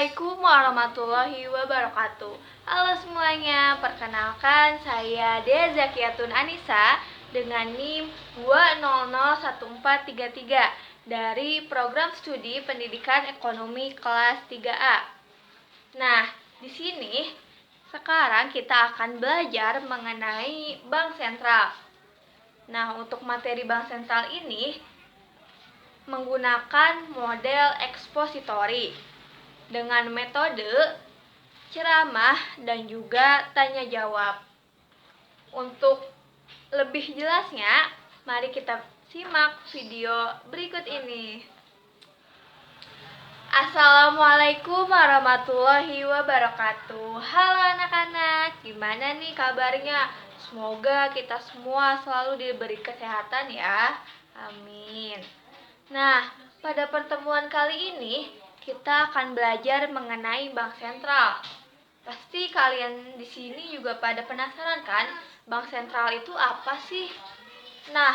Assalamualaikum warahmatullahi wabarakatuh. Halo semuanya, perkenalkan saya Dea Zakiatun Anissa dengan NIM 2001433 dari Program Studi Pendidikan Ekonomi kelas 3A. Nah, di sini sekarang kita akan belajar mengenai Bank Sentral. Nah, untuk materi Bank Sentral ini menggunakan model ekspositori dengan metode ceramah dan juga tanya jawab. Untuk lebih jelasnya, mari kita simak video berikut ini. Assalamualaikum warahmatullahi wabarakatuh. Halo anak-anak, gimana nih kabarnya? Semoga kita semua selalu diberi kesehatan ya. Amin. Nah, pada pertemuan kali ini kita akan belajar mengenai Bank Sentral. Pasti kalian di sini juga pada penasaran kan, Bank Sentral itu apa sih? Nah,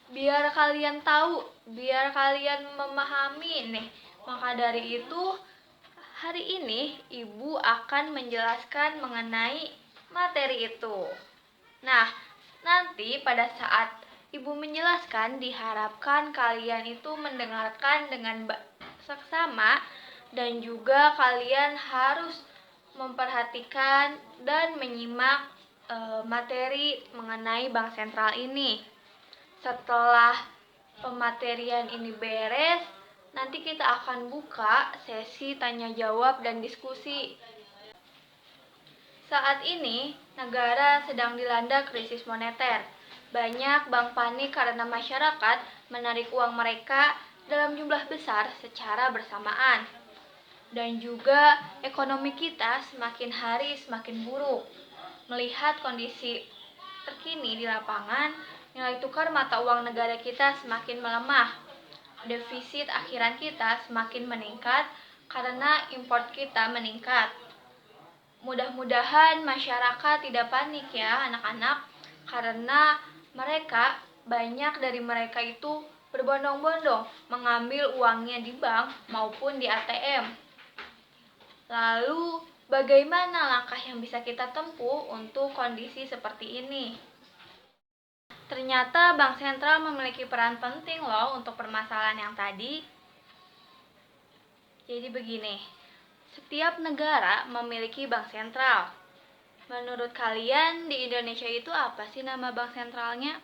biar kalian tahu, biar kalian memahami nih, maka dari itu hari ini Ibu akan menjelaskan mengenai materi itu. Nah, nanti pada saat Ibu menjelaskan, diharapkan kalian itu mendengarkan dengan seksama dan juga kalian harus memperhatikan dan menyimak materi mengenai Bank Sentral ini. Setelah pematerian ini beres, nanti kita akan buka sesi tanya jawab dan diskusi. Saat ini, negara sedang dilanda krisis moneter. Banyak bank panik karena masyarakat menarik uang mereka dalam jumlah besar secara bersamaan. Dan juga ekonomi kita semakin hari semakin buruk. Melihat kondisi terkini di lapangan, nilai tukar mata uang negara kita semakin melemah. Defisit akhiran kita semakin meningkat karena impor kita meningkat. Mudah-mudahan masyarakat tidak panik ya anak-anak, karena banyak dari mereka itu berbondong-bondong mengambil uangnya di bank maupun di ATM. Lalu, bagaimana langkah yang bisa kita tempuh untuk kondisi seperti ini? Ternyata Bank Sentral memiliki peran penting loh untuk permasalahan yang tadi. Jadi begini, setiap negara memiliki bank sentral. Menurut kalian di Indonesia itu apa sih nama bank sentralnya?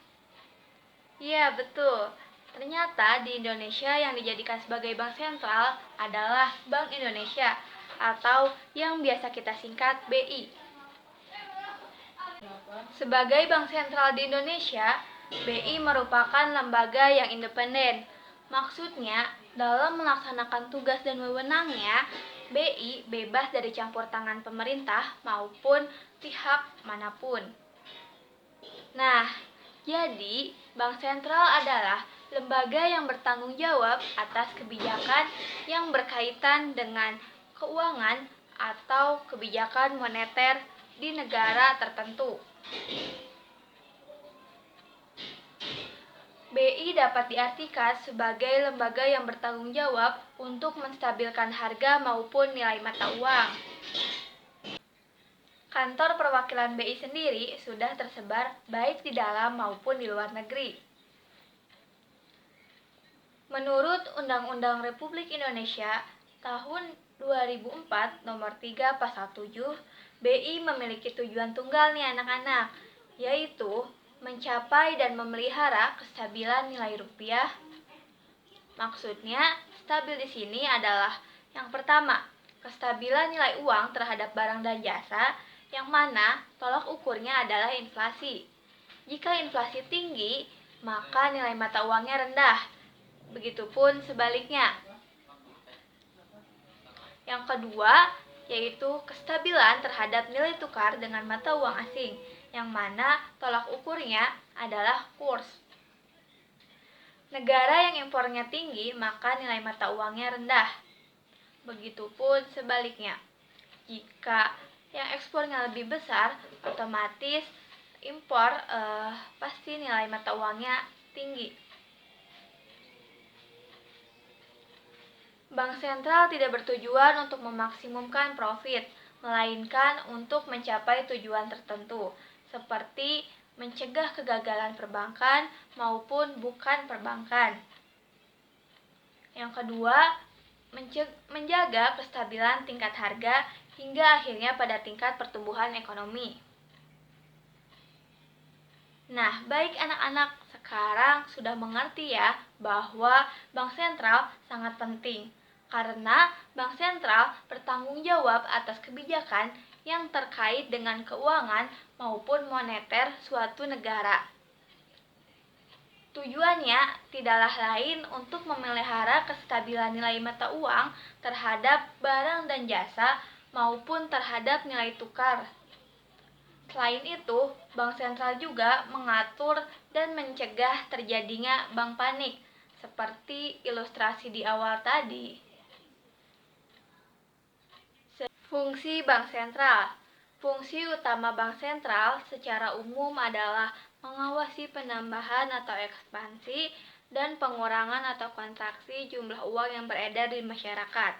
Iya, betul. Ternyata di Indonesia yang dijadikan sebagai bank sentral adalah Bank Indonesia atau yang biasa kita singkat BI. Sebagai bank sentral di Indonesia, BI merupakan lembaga yang independen. Maksudnya, dalam melaksanakan tugas dan wewenangnya, BI bebas dari campur tangan pemerintah maupun pihak manapun. Nah, jadi Bank Sentral adalah lembaga yang bertanggung jawab atas kebijakan yang berkaitan dengan keuangan atau kebijakan moneter di negara tertentu. BI dapat diartikan sebagai lembaga yang bertanggung jawab untuk menstabilkan harga maupun nilai mata uang. Kantor perwakilan BI sendiri sudah tersebar baik di dalam maupun di luar negeri. Menurut Undang-Undang Republik Indonesia tahun 2004 nomor 3 pasal 7, BI memiliki tujuan tunggal nih anak-anak, yaitu mencapai dan memelihara kestabilan nilai rupiah. Maksudnya, stabil di sini adalah yang pertama, kestabilan nilai uang terhadap barang dan jasa, yang mana tolak ukurnya adalah inflasi. Jika inflasi tinggi, maka nilai mata uangnya rendah. Begitupun sebaliknya. Yang kedua, yaitu kestabilan terhadap nilai tukar dengan mata uang asing, yang mana tolak ukurnya adalah kurs. Negara yang impornya tinggi, maka nilai mata uangnya rendah. Begitupun sebaliknya. Jika yang ekspornya lebih besar, otomatis impor pasti nilai mata uangnya tinggi. Bank sentral tidak bertujuan untuk memaksimumkan profit, melainkan untuk mencapai tujuan tertentu, seperti mencegah kegagalan perbankan maupun bukan perbankan. Yang kedua, menjaga kestabilan tingkat harga hingga akhirnya pada tingkat pertumbuhan ekonomi. Nah, baik anak-anak, sekarang sudah mengerti ya bahwa bank sentral sangat penting karena bank sentral bertanggung jawab atas kebijakan yang terkait dengan keuangan maupun moneter suatu negara. Tujuannya tidaklah lain untuk memelihara kestabilan nilai mata uang terhadap barang dan jasa maupun terhadap nilai tukar. Selain itu, bank sentral juga mengatur dan mencegah terjadinya bank panik, seperti ilustrasi di awal tadi. Fungsi bank sentral. Fungsi utama bank sentral secara umum adalah mengawasi penambahan atau ekspansi dan pengurangan atau kontraksi jumlah uang yang beredar di masyarakat.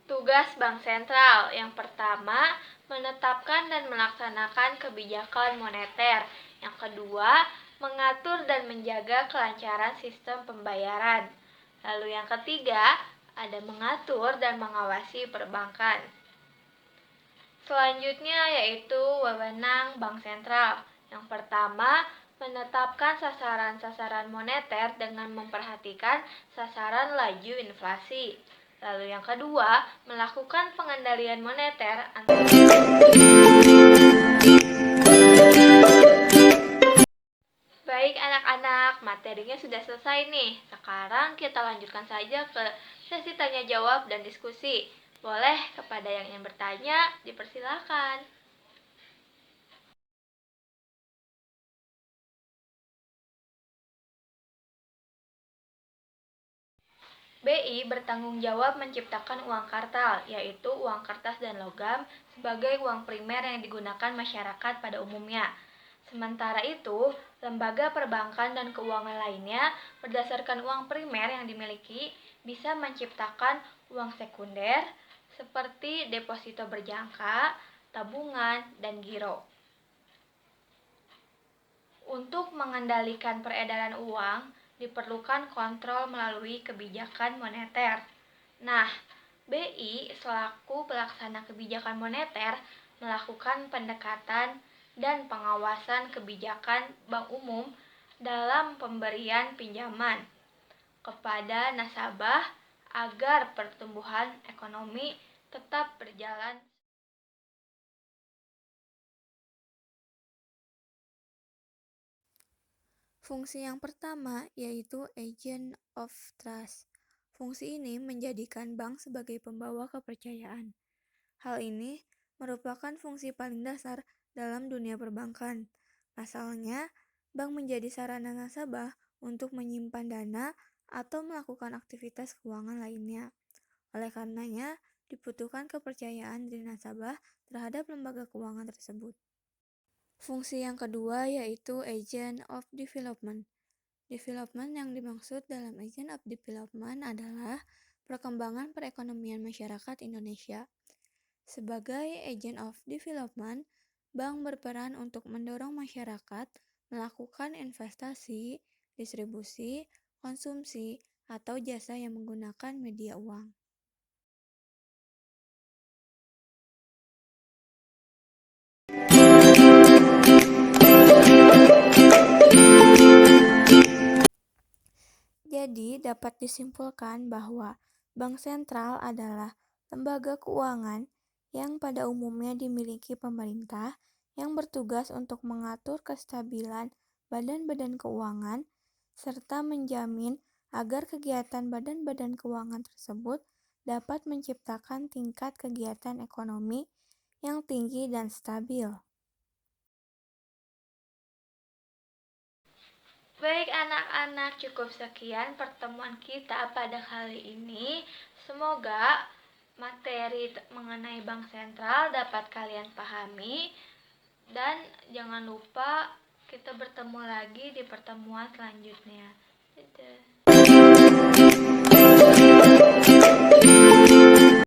Tugas bank sentral yang pertama, menetapkan dan melaksanakan kebijakan moneter. Yang kedua, mengatur dan menjaga kelancaran sistem pembayaran. Lalu yang ketiga, ada mengatur dan mengawasi perbankan. Selanjutnya yaitu wewenang bank sentral. Yang pertama, menetapkan sasaran-sasaran moneter dengan memperhatikan sasaran laju inflasi. Lalu yang kedua, melakukan pengendalian moneter Baik anak-anak, materinya sudah selesai nih. Sekarang kita lanjutkan saja ke sesi tanya jawab dan diskusi. Boleh kepada yang ingin bertanya, dipersilakan. BI bertanggung jawab menciptakan uang kartal, yaitu uang kertas dan logam, sebagai uang primer yang digunakan masyarakat pada umumnya. Sementara itu, lembaga perbankan dan keuangan lainnya berdasarkan uang primer yang dimiliki bisa menciptakan uang sekunder seperti deposito berjangka, tabungan, dan giro. Untuk mengendalikan peredaran uang, diperlukan kontrol melalui kebijakan moneter. Nah, BI selaku pelaksana kebijakan moneter melakukan pendekatan dan pengawasan kebijakan bank umum dalam pemberian pinjaman kepada nasabah agar pertumbuhan ekonomi tetap berjalan. Fungsi yang pertama yaitu agent of trust. Fungsi ini menjadikan bank sebagai pembawa kepercayaan. Hal ini merupakan fungsi paling dasar dalam dunia perbankan. Pasalnya, bank menjadi sarana nasabah untuk menyimpan dana atau melakukan aktivitas keuangan lainnya. Oleh karenanya, dibutuhkan kepercayaan dari nasabah terhadap lembaga keuangan tersebut. Fungsi yang kedua yaitu agent of development. Development yang dimaksud dalam agent of development adalah perkembangan perekonomian masyarakat Indonesia. Sebagai agent of development, bank berperan untuk mendorong masyarakat melakukan investasi, distribusi, konsumsi, atau jasa yang menggunakan media uang. Jadi, dapat disimpulkan bahwa bank sentral adalah lembaga keuangan yang pada umumnya dimiliki pemerintah yang bertugas untuk mengatur kestabilan badan-badan keuangan serta menjamin agar kegiatan badan-badan keuangan tersebut dapat menciptakan tingkat kegiatan ekonomi yang tinggi dan stabil. Baik anak-anak, cukup sekian pertemuan kita pada kali ini. Semoga materi mengenai bank sentral dapat kalian pahami. Dan jangan lupa kita bertemu lagi di pertemuan selanjutnya. Dadah.